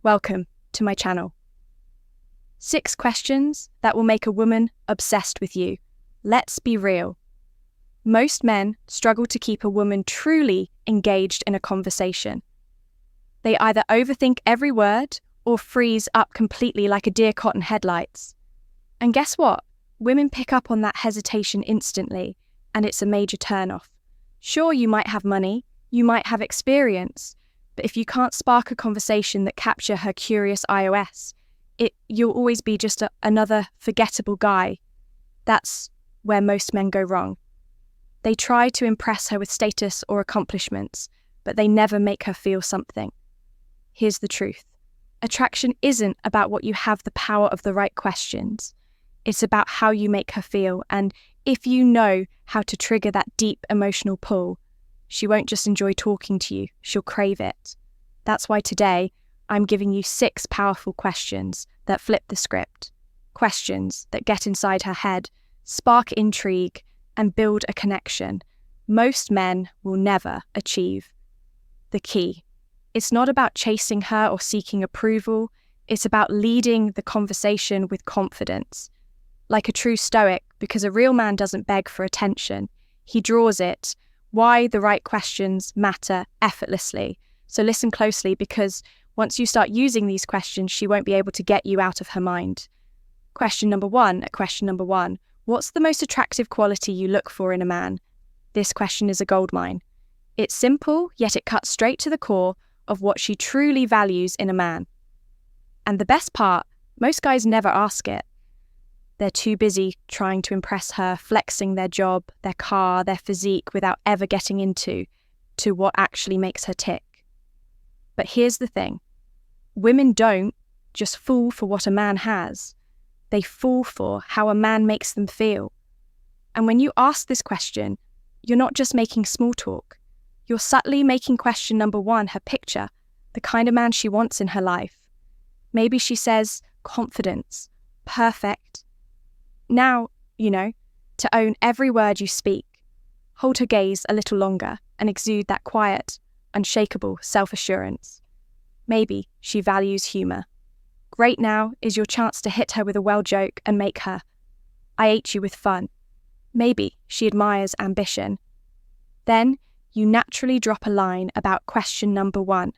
Welcome to my channel. 6 questions that will make a woman obsessed with you. Let's be real. Most men struggle to keep a woman truly engaged in a conversation. They either overthink every word or freeze up completely like a deer caught in headlights. And guess what? Women pick up on that hesitation instantly, and it's a major turnoff. Sure, you might have money, you might have experience, but if you can't spark a conversation that capture her curious iOS, you'll always be just another forgettable guy. That's where most men go wrong. They try to impress her with status or accomplishments, but they never make her feel something. Here's the truth. Attraction isn't about what you have the power of the right questions. It's about how you make her feel, and if you know how to trigger that deep emotional pull, she won't just enjoy talking to you, she'll crave it. That's why today, I'm giving you 6 powerful questions that flip the script. Questions that get inside her head, spark intrigue, and build a connection most men will never achieve. The key. It's not about chasing her or seeking approval. It's about leading the conversation with confidence. Like a true stoic, because a real man doesn't beg for attention. He draws it. Why the right questions matter effortlessly. So listen closely, because once you start using these questions, she won't be able to get you out of her mind. Question number one. What's the most attractive quality you look for in a man? This question is a goldmine. It's simple, yet it cuts straight to the core of what she truly values in a man. And the best part, most guys never ask it. They're too busy trying to impress her, flexing their job, their car, their physique without ever getting into what actually makes her tick. But here's the thing. Women don't just fall for what a man has. They fall for how a man makes them feel. And when you ask this question, you're not just making small talk. You're subtly making question number 1 her picture, the kind of man she wants in her life. Maybe she says confidence, perfect. Now, to own every word you speak. Hold her gaze a little longer and exude that quiet, unshakable self-assurance. Maybe she values humour. Great now is your chance to hit her with a well joke and make her, I ate you with fun. Maybe she admires ambition. Then you naturally drop a line about question number 1,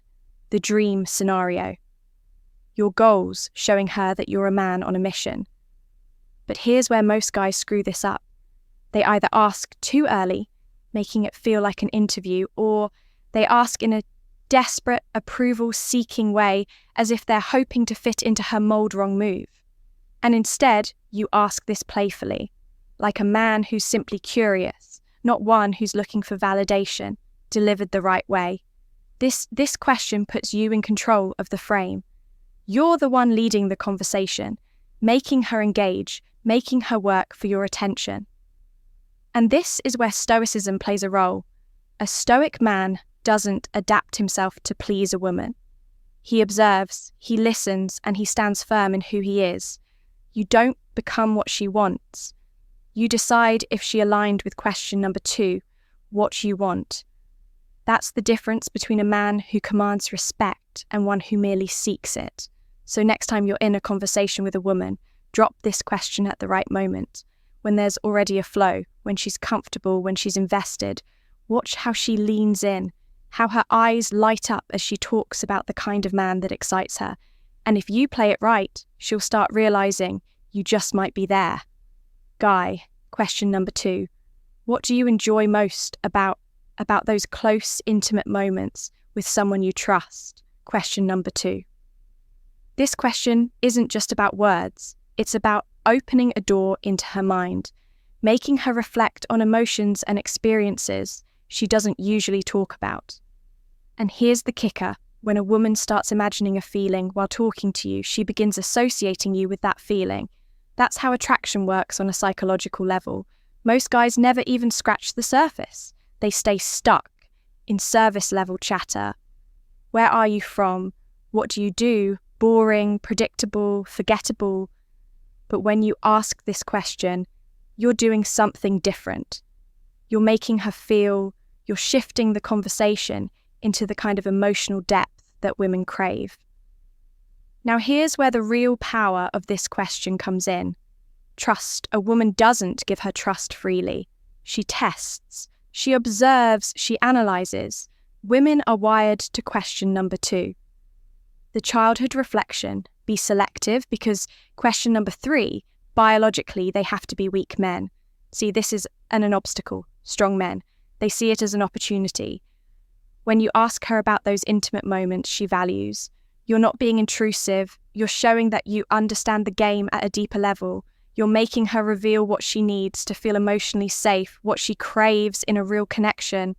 the dream scenario. Your goals showing her that you're a man on a mission. But here's where most guys screw this up. They either ask too early, making it feel like an interview, or they ask in a desperate, approval-seeking way as if they're hoping to fit into her mold-wrong move. And instead, you ask this playfully, like a man who's simply curious, not one who's looking for validation, delivered the right way. This question puts you in control of the frame. You're the one leading the conversation, making her engage, making her work for your attention. And this is where stoicism plays a role. A stoic man doesn't adapt himself to please a woman. He observes, he listens, and he stands firm in who he is. You don't become what she wants. You decide if she aligned with question number 2, what you want. That's the difference between a man who commands respect and one who merely seeks it. So next time you're in a conversation with a woman, drop this question at the right moment, when there's already a flow, when she's comfortable, when she's invested. Watch how she leans in, how her eyes light up as she talks about the kind of man that excites her. And if you play it right, she'll start realizing you just might be there. Guy, question number 2. What do you enjoy most about those close, intimate moments with someone you trust? Question number 2. This question isn't just about words. It's about opening a door into her mind, making her reflect on emotions and experiences she doesn't usually talk about. And here's the kicker. When a woman starts imagining a feeling while talking to you, she begins associating you with that feeling. That's how attraction works on a psychological level. Most guys never even scratch the surface. They stay stuck in service-level chatter. Where are you from? What do you do? Boring, predictable, forgettable. But when you ask this question, you're doing something different. You're making her feel, you're shifting the conversation into the kind of emotional depth that women crave. Now, here's where the real power of this question comes in. Trust. A woman doesn't give her trust freely. She tests, she observes, she analyzes. Women are wired to question number 2. The childhood reflection. Be selective, because question number 3, biologically, they have to be weak men. See, this is an obstacle. Strong men. They see it as an opportunity. When you ask her about those intimate moments she values, you're not being intrusive. You're showing that you understand the game at a deeper level. You're making her reveal what she needs to feel emotionally safe, what she craves in a real connection.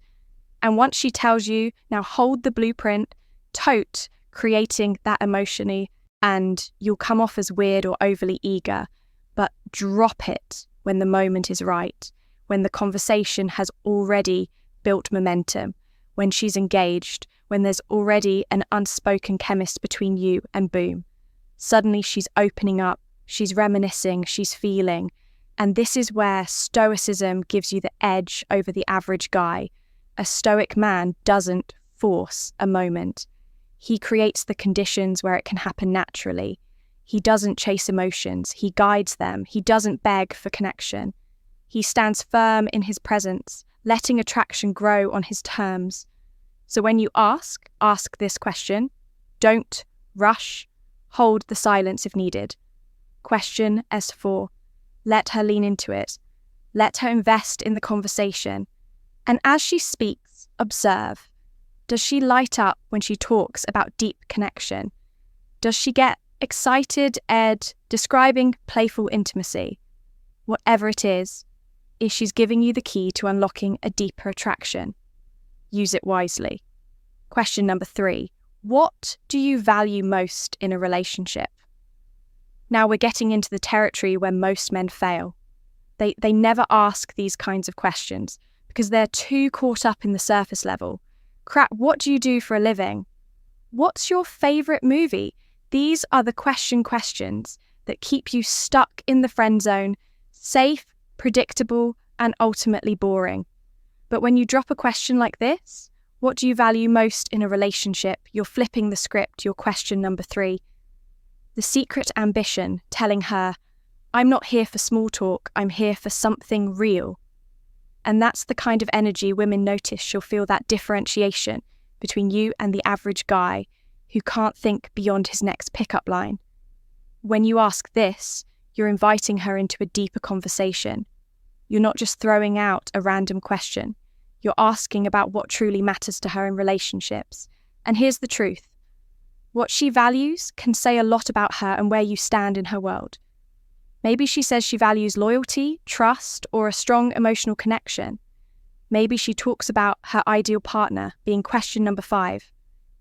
And once she tells you, now hold the blueprint, tote creating that emotionally, and you'll come off as weird or overly eager, but drop it when the moment is right, when the conversation has already built momentum, when she's engaged, when there's already an unspoken chemist between you, and boom. Suddenly she's opening up, she's reminiscing, she's feeling. And this is where stoicism gives you the edge over the average guy. A stoic man doesn't force a moment. He creates the conditions where it can happen naturally. He doesn't chase emotions, he guides them. He doesn't beg for connection. He stands firm in his presence, letting attraction grow on his terms. So when you ask this question. Don't rush. Hold the silence if needed. Question S4. Let her lean into it. Let her invest in the conversation. And as she speaks, observe. Does she light up when she talks about deep connection? Does she get excited, describing playful intimacy? Whatever it is she's giving you the key to unlocking a deeper attraction. Use it wisely. Question number 3. What do you value most in a relationship? Now we're getting into the territory where most men fail. They never ask these kinds of questions because they're too caught up in the surface level. Crap, what do you do for a living? What's your favourite movie? These are the questions that keep you stuck in the friend zone, safe, predictable, and ultimately boring. But when you drop a question like this, what do you value most in a relationship? You're flipping the script, your question number 3. The secret ambition, telling her, I'm not here for small talk, I'm here for something real. And that's the kind of energy women notice. She'll feel that differentiation between you and the average guy who can't think beyond his next pickup line. When you ask this, you're inviting her into a deeper conversation. You're not just throwing out a random question. You're asking about what truly matters to her in relationships. And here's the truth. What she values can say a lot about her and where you stand in her world. Maybe she says she values loyalty, trust, or a strong emotional connection. Maybe she talks about her ideal partner, being question number 5.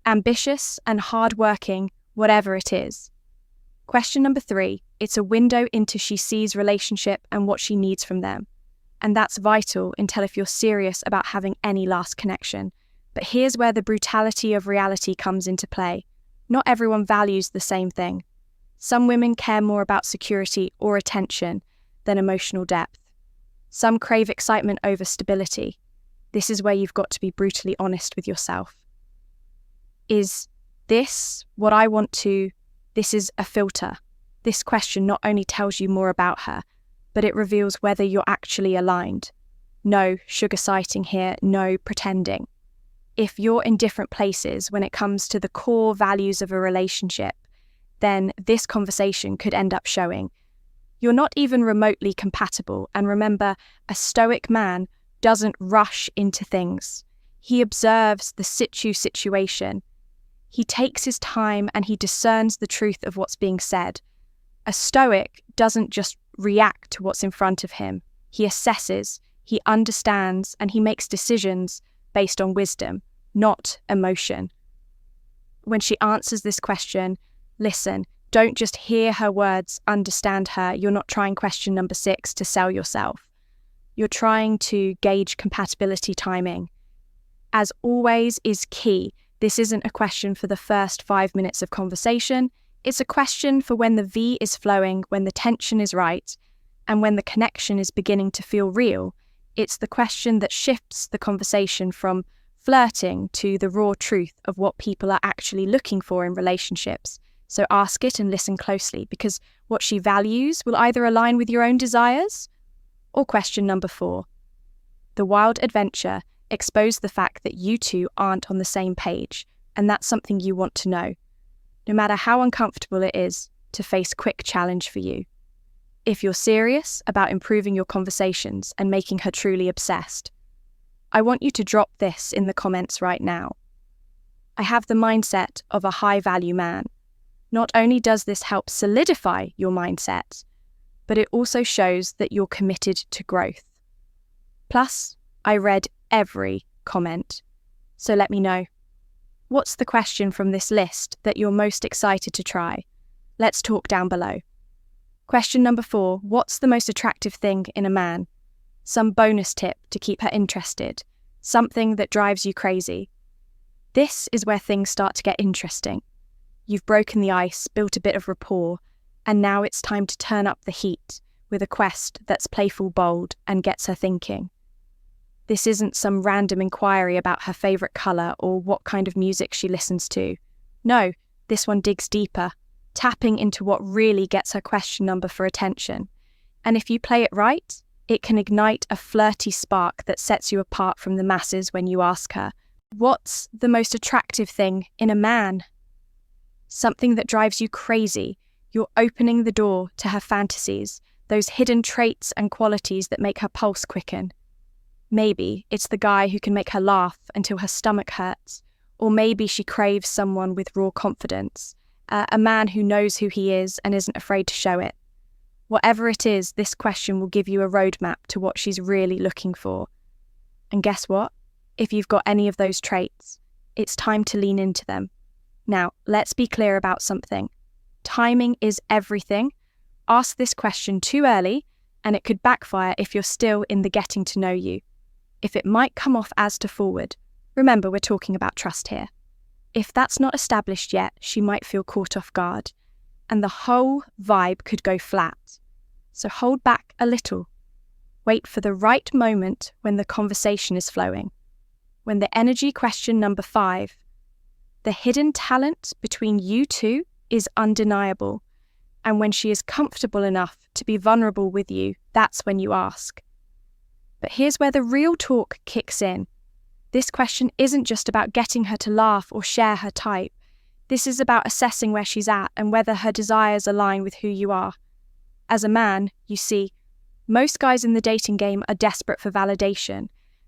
Ambitious and hardworking, whatever it is. Question number 3, it's a window into she sees relationship and what she needs from them. And that's vital until if you're serious about having any last connection. But here's where the brutality of reality comes into play. Not everyone values the same thing. Some women care more about security or attention than emotional depth. Some crave excitement over stability. This is where you've got to be brutally honest with yourself. Is this what I want to? This is a filter. This question not only tells you more about her, but it reveals whether you're actually aligned. No sugar sighting here, no pretending. If you're in different places when it comes to the core values of a relationship, then this conversation could end up showing you're not even remotely compatible. And remember, a stoic man doesn't rush into things. He observes the situation. He takes his time and he discerns the truth of what's being said. A stoic doesn't just react to what's in front of him. He assesses, he understands, and he makes decisions based on wisdom, not emotion. When she answers this question, listen, don't just hear her words, understand her. You're not trying question number 6 to sell yourself. You're trying to gauge compatibility timing. As always is key, this isn't a question for the first 5 minutes of conversation. It's a question for when the V is flowing, when the tension is right, and when the connection is beginning to feel real. It's the question that shifts the conversation from flirting to the raw truth of what people are actually looking for in relationships. So ask it and listen closely, because what she values will either align with your own desires. Or question number 4. The wild adventure. Expose the fact that you two aren't on the same page, and that's something you want to know, no matter how uncomfortable it is to face quick challenge for you. If you're serious about improving your conversations and making her truly obsessed, I want you to drop this in the comments right now. I have the mindset of a high-value man. Not only does this help solidify your mindset, but it also shows that you're committed to growth. Plus, I read every comment, so let me know. What's the question from this list that you're most excited to try? Let's talk down below. Question number 4, what's the most attractive thing in a man? Some bonus tip to keep her interested, something that drives you crazy. This is where things start to get interesting. You've broken the ice, built a bit of rapport, and now it's time to turn up the heat with a quest that's playful, bold, and gets her thinking. This isn't some random inquiry about her favourite colour or what kind of music she listens to. No, this one digs deeper, tapping into what really gets her question number for attention. And if you play it right, it can ignite a flirty spark that sets you apart from the masses when you ask her, what's the most attractive thing in a man? Something that drives you crazy. You're opening the door to her fantasies, those hidden traits and qualities that make her pulse quicken. Maybe it's the guy who can make her laugh until her stomach hurts, or maybe she craves someone with raw confidence, a man who knows who he is and isn't afraid to show it. Whatever it is, this question will give you a roadmap to what she's really looking for. And guess what? If you've got any of those traits, it's time to lean into them. Now, let's be clear about something. Timing is everything. Ask this question too early, and it could backfire if you're still in the getting to know you. If it might come off as too forward, remember we're talking about trust here. If that's not established yet, she might feel caught off guard, and the whole vibe could go flat. So hold back a little. Wait for the right moment when the conversation is flowing. When the energy question number 5, the hidden talent between you two is undeniable, and when she is comfortable enough to be vulnerable with you, that's when you ask. But here's where the real talk kicks in. This question isn't just about getting her to laugh or share her type. This is about assessing where she's at and whether her desires align with who you are. As a man, you see, most guys in the dating game are desperate for validation.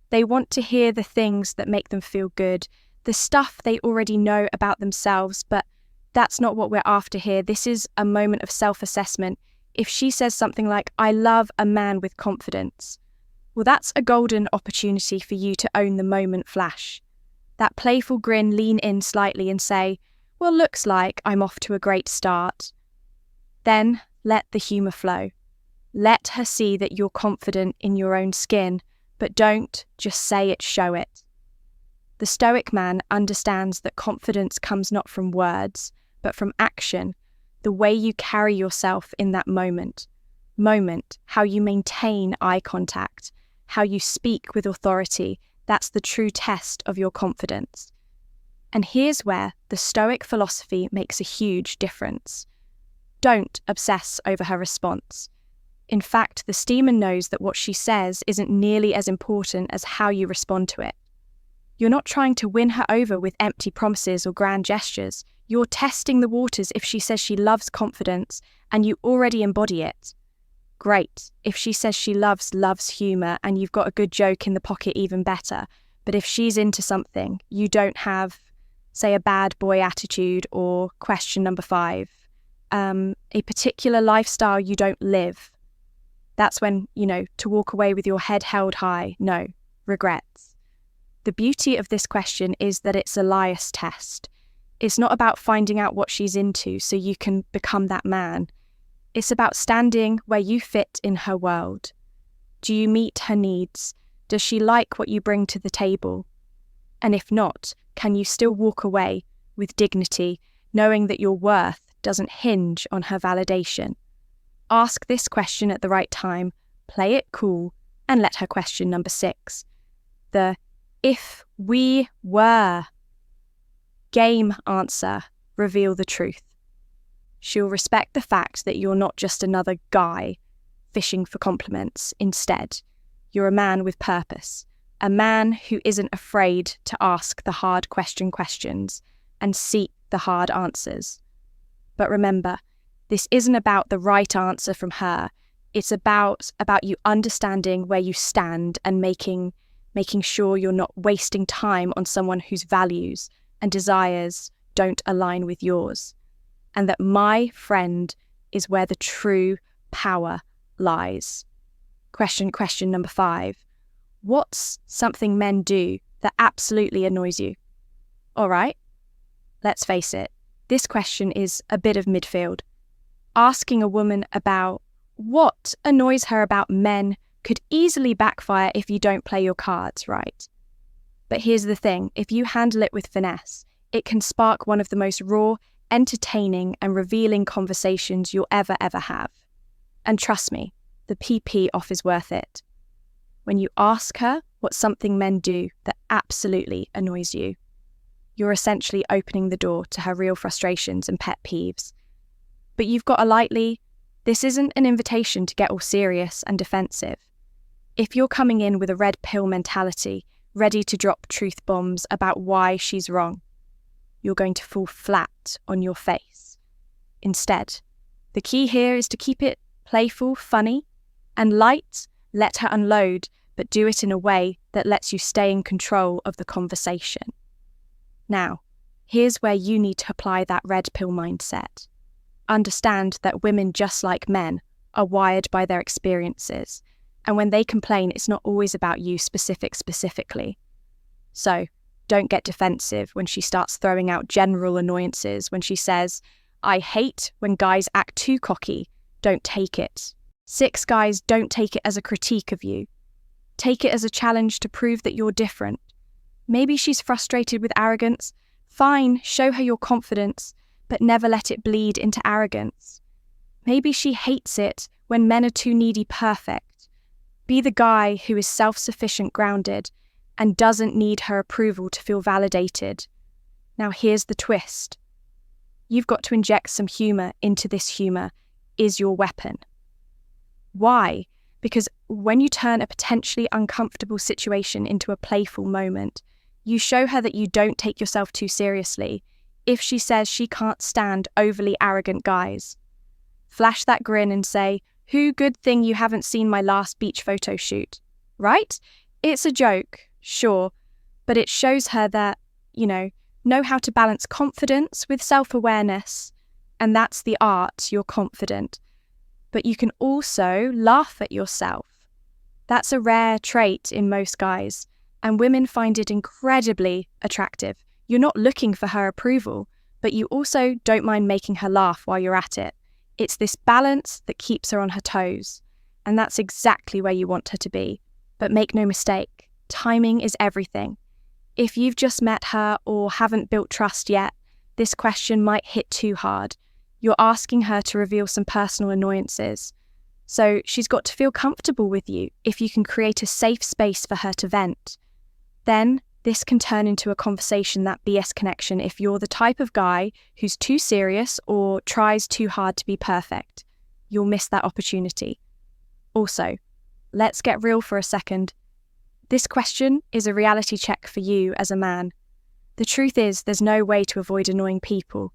They want to hear the things that make them feel good, the stuff they already know about themselves, but that's not what we're after here. This is a moment of self-assessment. If she says something like, I love a man with confidence, well, that's a golden opportunity for you to own the moment flash. That playful grin, lean in slightly and say, well, looks like I'm off to a great start. Then let the humour flow. Let her see that you're confident in your own skin, but don't just say it, show it. The stoic man understands that confidence comes not from words, but from action, the way you carry yourself in that moment, how you maintain eye contact, how you speak with authority. That's the true test of your confidence. And here's where the Stoic philosophy makes a huge difference. Don't obsess over her response. In fact, the steamer knows that what she says isn't nearly as important as how you respond to it. You're not trying to win her over with empty promises or grand gestures. You're testing the waters if she says she loves confidence and you already embody it. Great. If she says she loves humour and you've got a good joke in the pocket, even better. But if she's into something, you don't have, say, a bad boy attitude, or question number 5, a particular lifestyle you don't live. That's when, to walk away with your head held high. No, regrets. The beauty of this question is that it's a liar's test. It's not about finding out what she's into so you can become that man. It's about standing where you fit in her world. Do you meet her needs? Does she like what you bring to the table? And if not, can you still walk away with dignity, knowing that your worth doesn't hinge on her validation? Ask this question at the right time, play it cool, and let her question number 6. The if we were game answer reveal the truth. she'll respect the fact that you're not just another guy fishing for compliments. Instead, you're a man with purpose, a man who isn't afraid to ask the hard questions and seek the hard answers. But remember, this isn't about the right answer from her. It's about you understanding where you stand and making sure you're not wasting time on someone whose values and desires don't align with yours. And that, my friend, is where the true power lies. Question number 5. What's something men do that absolutely annoys you? All right, let's face it, this question is a bit of midfield. Asking a woman about what annoys her about men could easily backfire if you don't play your cards right. But here's the thing, if you handle it with finesse, it can spark one of the most raw, entertaining and revealing conversations you'll ever have. And trust me, the PP off is worth it. When you ask her what's something men do that absolutely annoys you, you're essentially opening the door to her real frustrations and pet peeves. But you've got to lightly, this isn't an invitation to get all serious and defensive. If you're coming in with a red pill mentality, ready to drop truth bombs about why she's wrong, you're going to fall flat on your face. Instead, the key here is to keep it playful, funny, and light. Let her unload, but do it in a way that lets you stay in control of the conversation. Now, here's where you need to apply that red pill mindset. Understand that women, just like men, are wired by their experiences, and when they complain, it's not always about you specifically. So, don't get defensive when she starts throwing out general annoyances. When she says, "I hate when guys act too cocky," don't take it. 6 guys, don't take it as a critique of you. Take it as a challenge to prove that you're different. Maybe she's frustrated with arrogance. Fine, show her your confidence, but never let it bleed into arrogance. Maybe she hates it when men are too needy perfect. Be the guy who is self-sufficient, grounded, and doesn't need her approval to feel validated. Now here's the twist. You've got to inject some humor into this. Humor is your weapon. Why? Because when you turn a potentially uncomfortable situation into a playful moment, you show her that you don't take yourself too seriously. If she says she can't stand overly arrogant guys, flash that grin and say, "Who, good thing you haven't seen my last beach photo shoot." Right? It's a joke, sure, but it shows her that, know how to balance confidence with self-awareness, and that's the art. You're confident, but you can also laugh at yourself. That's a rare trait in most guys, and women find it incredibly attractive. You're not looking for her approval, but you also don't mind making her laugh while you're at it. It's this balance that keeps her on her toes, and that's exactly where you want her to be. But make no mistake, timing is everything. If you've just met her or haven't built trust yet, this question might hit too hard. You're asking her to reveal some personal annoyances. So she's got to feel comfortable with you. If you can create a safe space for her to vent, then this can turn into a conversation, that BS connection. If you're the type of guy who's too serious or tries too hard to be perfect, you'll miss that opportunity. Also, let's get real for a second. This question is a reality check for you as a man. The truth is, there's no way to avoid annoying people,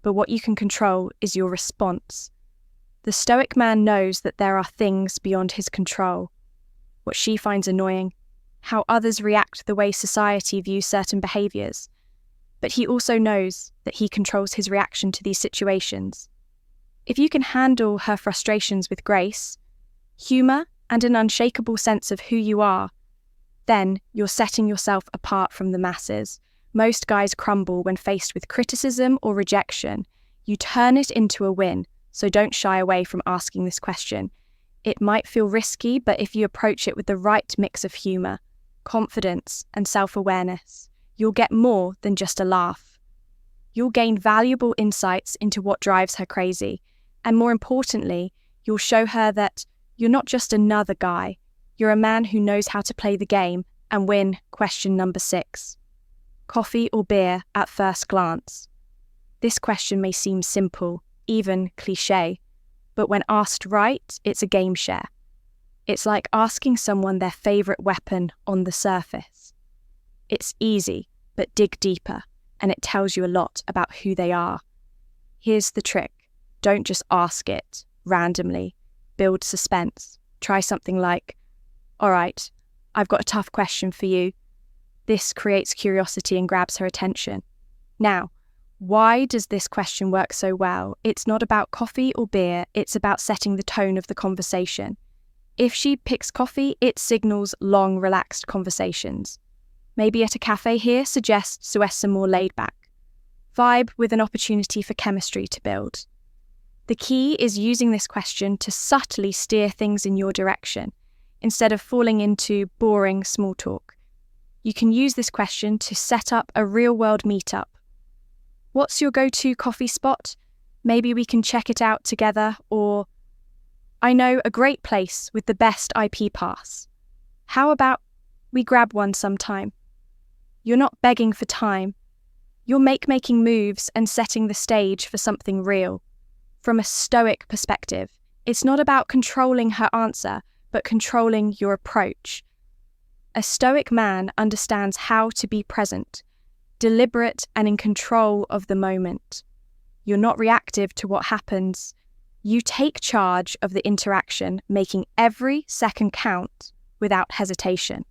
but what you can control is your response. The stoic man knows that there are things beyond his control. What she finds annoying, how others react, the way society views certain behaviours. But he also knows that he controls his reaction to these situations. If you can handle her frustrations with grace, humour, and an unshakable sense of who you are, then you're setting yourself apart from the masses. Most guys crumble when faced with criticism or rejection. You turn it into a win, so don't shy away from asking this question. It might feel risky, but if you approach it with the right mix of humour, confidence, and self-awareness, you'll get more than just a laugh. You'll gain valuable insights into what drives her crazy, and more importantly, you'll show her that you're not just another guy. You're a man who knows how to play the game and win. Question number 6. Coffee or beer at first glance? This question may seem simple, even cliché, but when asked right, it's a game share. It's like asking someone their favorite weapon on the surface. It's easy, but dig deeper, and it tells you a lot about who they are. Here's the trick. Don't just ask it randomly. Build suspense. Try something like, all right, I've got a tough question for you. This creates curiosity and grabs her attention. Now, why does this question work so well? It's not about coffee or beer, it's about setting the tone of the conversation. If she picks coffee, it signals long, relaxed conversations. Maybe at a cafe here suggests some more laid back. Vibe with an opportunity for chemistry to build. The key is using this question to subtly steer things in your direction, instead of falling into boring small talk. You can use this question to set up a real-world meetup. What's your go-to coffee spot? Maybe we can check it out together, or I know a great place with the best IP pass. How about we grab one sometime? You're not begging for time. You're making moves and setting the stage for something real. From a stoic perspective, it's not about controlling her answer, but controlling your approach. A stoic man understands how to be present, deliberate and in control of the moment. You're not reactive to what happens. You take charge of the interaction, making every second count without hesitation.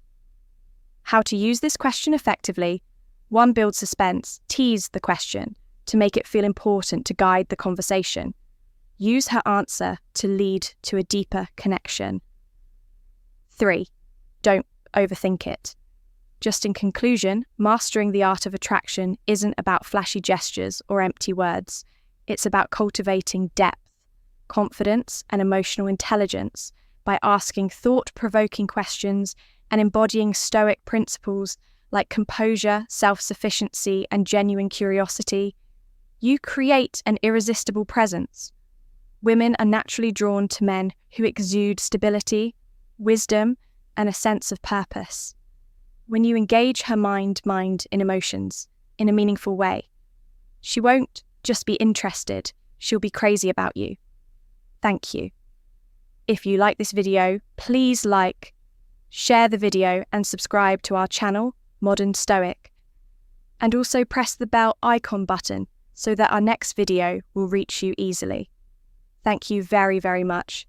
How to use this question effectively? 1. Build suspense. Tease the question to make it feel important to guide the conversation. Use her answer to lead to a deeper connection. 3. Don't overthink it. Just in conclusion, mastering the art of attraction isn't about flashy gestures or empty words. It's about cultivating depth, confidence, and emotional intelligence by asking thought-provoking questions and embodying stoic principles like composure, self-sufficiency, and genuine curiosity. You create an irresistible presence. Women are naturally drawn to men who exude stability, wisdom, and a sense of purpose. When you engage her mind in emotions in a meaningful way, she won't just be interested, she'll be crazy about you. Thank you. If you like this video, please like, share the video and subscribe to our channel, Modern Stoic. And also press the bell icon button so that our next video will reach you easily. Thank you very, very much.